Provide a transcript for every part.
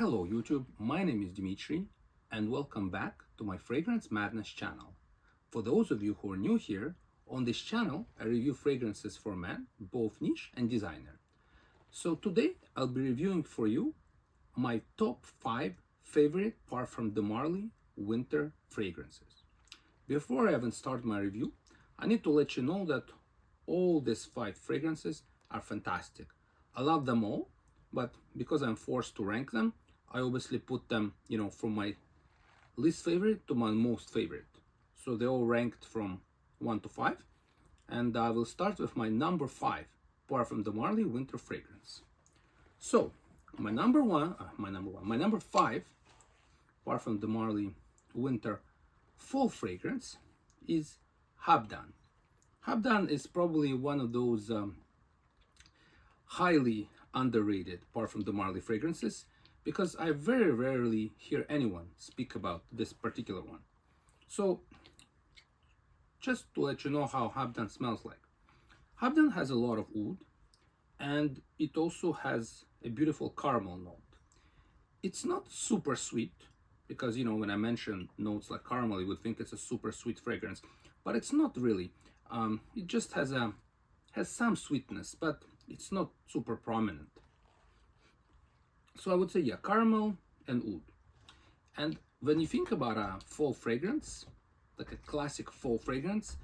Hello YouTube, my name is Dimitri and welcome back to my Fragrance Madness channel. For those of you who are new here, on this channel I review fragrances for men, both niche and designer. So today I'll be reviewing for you my top 5 favorite Parfum de Marly winter fragrances. Before I even start my review, I need to let you know that all these 5 fragrances are fantastic. I love them all, but because I'm forced to rank them, I obviously put them, from my least favorite to my most favorite. So they all ranked from 1 to 5. And I will start with my number 5 Parfum de Marly winter fragrance. So my number 5 Parfum de Marly winter fall fragrance is Habdan. Habdan is probably one of those highly underrated Parfum de Marly fragrances because I very rarely hear anyone speak about this particular one. So just to let you know how Habdan smells like. Habdan has a lot of oud and it also has a beautiful caramel note. It's not super sweet because when I mention notes like caramel you would think it's a super sweet fragrance, but it's not really. It just has some sweetness, but it's not super prominent. So I would say, yeah, caramel and oud. And when you think about a fall fragrance, like a classic fall fragrance,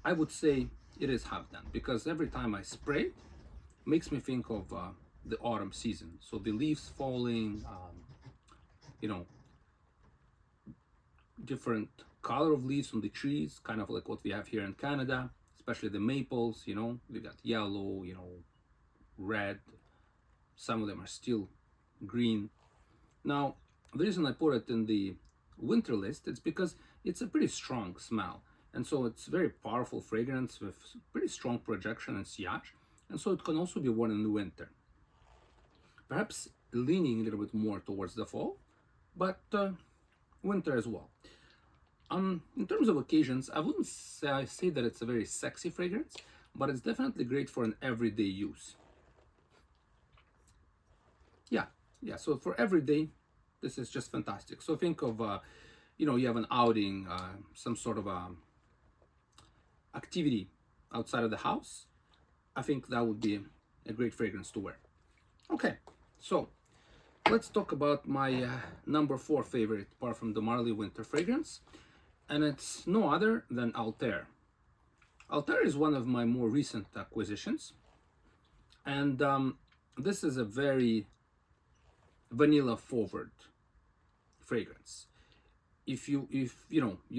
I would say it is Habdan because every time I spray it, makes me think of the autumn season. So the leaves falling, different color of leaves on the trees, kind of like what we have here in Canada, especially the maples, we got yellow, red, some of them are still green. Now, the reason I put it in the winter list is because it's a pretty strong smell. And so it's a very powerful fragrance with pretty strong projection and sillage. And so it can also be worn in the winter. Perhaps leaning a little bit more towards the fall, but winter as well. In terms of occasions, I wouldn't say that it's a very sexy fragrance, but it's definitely great for an everyday use. Yeah, so for everyday, this is just fantastic. So think of, you have an outing, some sort of activity outside of the house. I think that would be a great fragrance to wear. Okay, so let's talk about my number 4 favorite Parfum de Marly winter fragrance, and it's no other than Altair. Altair is one of my more recent acquisitions, and this is a very vanilla forward fragrance. If you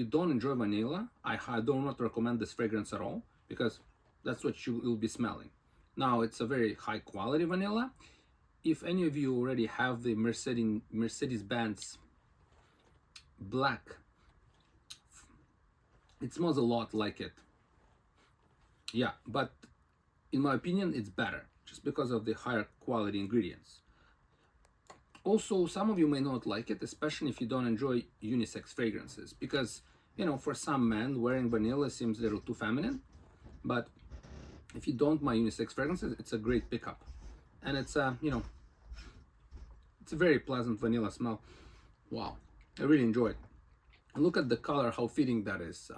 don't enjoy vanilla, I do not recommend this fragrance at all because that's what you will be smelling. Now it's a very high quality vanilla. If any of you already have the Mercedes-Benz black, it smells a lot like it. Yeah, but in my opinion it's better just because of the higher quality ingredients. Also, some of you may not like it, especially if you don't enjoy unisex fragrances, because for some men wearing vanilla seems a little too feminine. But if you don't mind unisex fragrances, it's a great pickup, and it's it's a very pleasant vanilla smell. Wow, I really enjoy it. And look at the color, how fitting that is.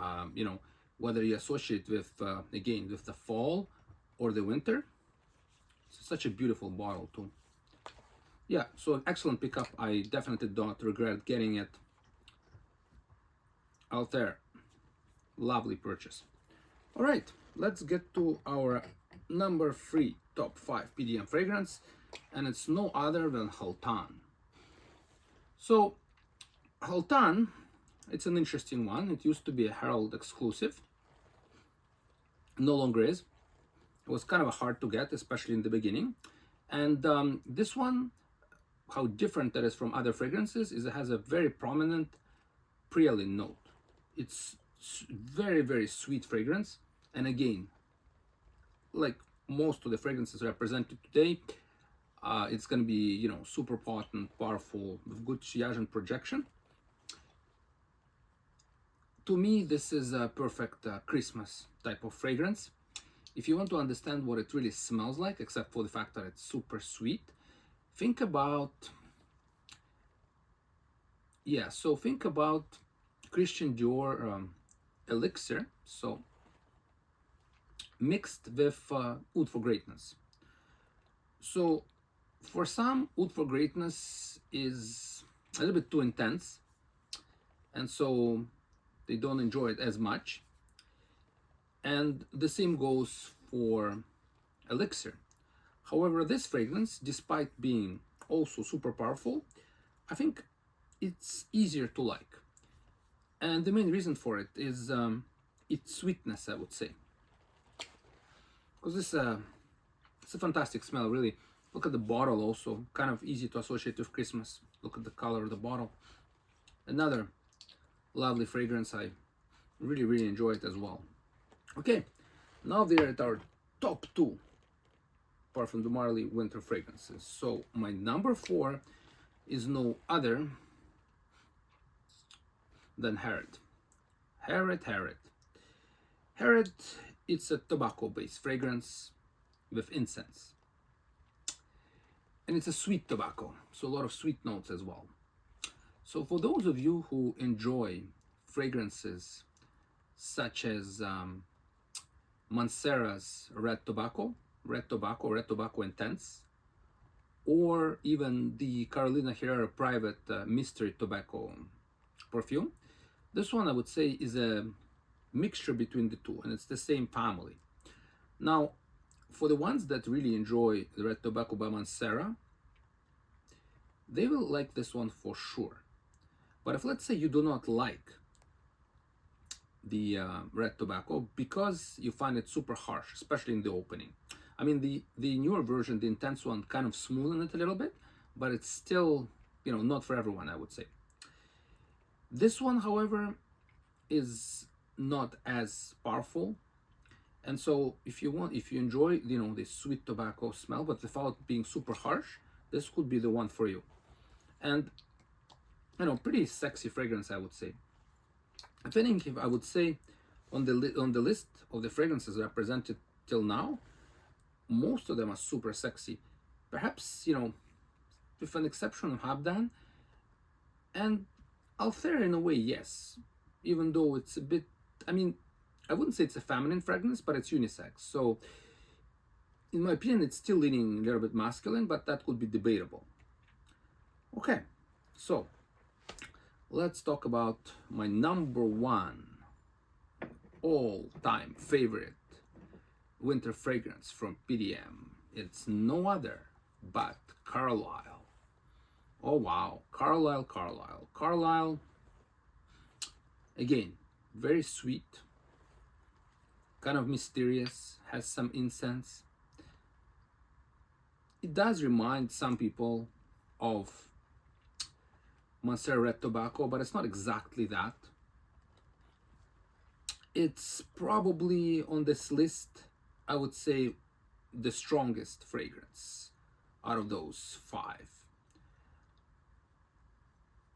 Whether you associate with again with the fall or the winter, it's such a beautiful bottle too. Yeah, so excellent pickup. I definitely don't regret getting it out there. Lovely purchase. All right, let's get to our number 3 top 5 PDM fragrance, and it's no other than Haltan. So Haltan, it's an interesting one. It used to be a Herald exclusive. No longer is. It was kind of hard to get, especially in the beginning. And this one, how different that is from other fragrances is it has a very prominent praline note. It's very, very sweet fragrance. And again, like most of the fragrances represented today, it's going to be, super potent, powerful, with good sillage and projection. To me, this is a perfect Christmas type of fragrance. If you want to understand what it really smells like, except for the fact that it's super sweet, think about Yeah, so think about Christian Dior elixir, so mixed with Oud for Greatness. So for some, Oud for Greatness is a little bit too intense, and so they don't enjoy it as much. And the same goes for elixir. However, this fragrance, despite being also super powerful, I think it's easier to like. And the main reason for it is its sweetness, I would say. Because it's a fantastic smell, really. Look at the bottle also, kind of easy to associate with Christmas. Look at the color of the bottle. Another lovely fragrance. I really, really enjoy it as well. Okay, now they're at our top two Parfum de Marly winter fragrances. So my number 4 is no other than Harrod. Harrod, it's a tobacco-based fragrance with incense. And it's a sweet tobacco, so a lot of sweet notes as well. So for those of you who enjoy fragrances such as Mancera's Red Tobacco Intense, or even the Carolina Herrera Private Mystery Tobacco perfume, this one I would say is a mixture between the two, and it's the same family. Now, for the ones that really enjoy the Red Tobacco by Mancera, they will like this one for sure. But if, let's say, you do not like the Red Tobacco because you find it super harsh, especially in the opening. I mean, the newer version, the intense one, kind of smoothened it a little bit, but it's still, not for everyone, I would say. This one, however, is not as powerful. And so if you enjoy, the sweet tobacco smell, but without being super harsh, this could be the one for you. And, pretty sexy fragrance, I would say. If anything, I would say on the list of the fragrances represented till now, most of them are super sexy. Perhaps, with an exception of Habdan and Althea in a way, yes. Even though it's a bit, I wouldn't say it's a feminine fragrance, but it's unisex. So, in my opinion, it's still leaning a little bit masculine, but that could be debatable. Okay, so let's talk about my number 1 all-time favorite winter fragrance from Pdm. It's no other but Carlisle. Oh wow, Carlisle. Again, very sweet, kind of mysterious, has some incense. It does remind some people of Mancera Red Tobacco, but it's not exactly that. It's probably on this list, I would say, the strongest fragrance out of those 5.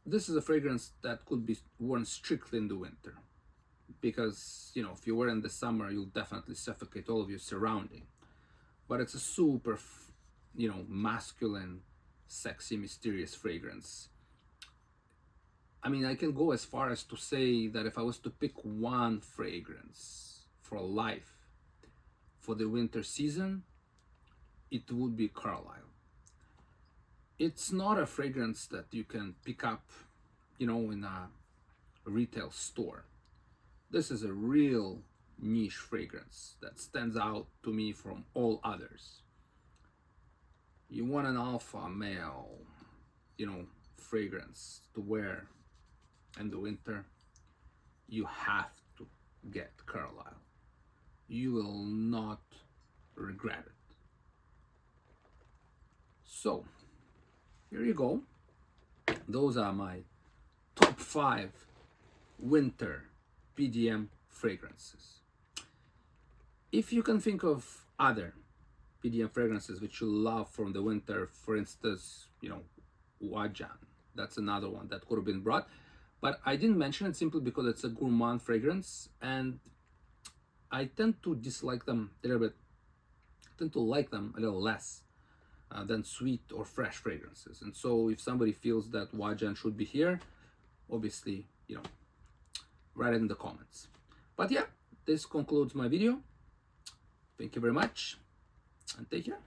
This is a fragrance that could be worn strictly in the winter, because if you wear it in the summer, you'll definitely suffocate all of your surrounding. But it's a super masculine, sexy, mysterious fragrance. I can go as far as to say that if I was to pick one fragrance for life for the winter season, it would be Carlisle. It's not a fragrance that you can pick up, in a retail store. This is a real niche fragrance that stands out to me from all others. You want an alpha male, fragrance to wear in the winter, you have to get Carlisle. You will not regret it. So, here you go. Those are my top 5 winter Pdm fragrances. If you can think of other Pdm fragrances which you love from the winter, for instance, Wajan, that's another one that could have been brought. But I didn't mention it simply because it's a gourmand fragrance, and I tend to dislike them a little bit. I tend to like them a little less than sweet or fresh fragrances. And so if somebody feels that Wajan should be here, obviously, write it in the comments. But yeah, this concludes my video. Thank you very much and take care.